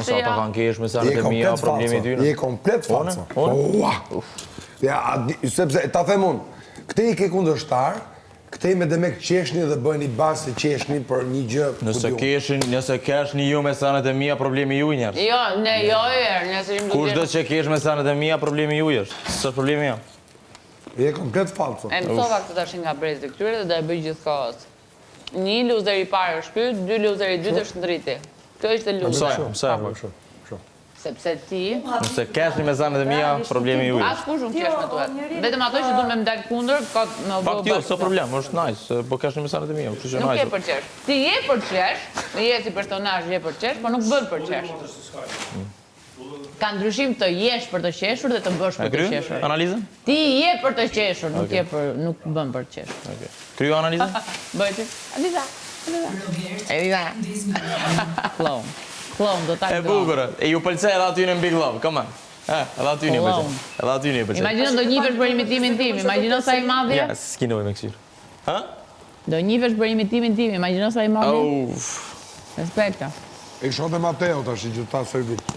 Shkoni sa ta kanë kesh me senet e mia, problemi i tyre. Je komplet falso. Sepse, ta them unë, këte i ke kundërshtar, këte me demek qeshni dhe bëjnë i basë qeshni për një gjë... Nëse keshni ju me senet e mia, problemi ju njerës. Jo, ne jo nëse im Kush dhe që kesh me senet e mia, problemi ju është. Së është problemi jam. Je komplet falso. E mësova këtë tash nga brezi këtyre dhe e bëj gjithë kohës. Një luzer i parë është ky, 2 luzer i dytë është ndriti. Kjo ishte luzer. Mësoj. Sepse ti... Nëse keshni me senet e mia, problemi ju As kush nuk qesh me tuet. Vetëm ato që duhet me më dalë kundër, ka me Fakt jo, s'o problem, është nice, po keshni me senet e mia, kështu që Nuk je nice. për qesh. Ti je për qesh, je si personazh je për qesh, por nuk bën për qesh. Ka ndryshim të jesh për të qeshur dhe të bësh për të qeshur. Analizën? Ti je për të qeshur, nuk bën për të qeshur. Kryo analizën? Bëj ti. Eliza. Klon, do ta E bukurë, e ju pëlqej edhe aty në Big Love, come on. Edhe aty një pëlqej. Edhe aty një pëlqej. Imagjino do njihesh për imitimin tim, imagjino sa i madh je. Ja, s'ki nevojë me kësir. Ha? Do njihesh për imitimin tim, imagjino sa i madh je. Respekta. E këshon dhe Mateo tash i gjitha servit.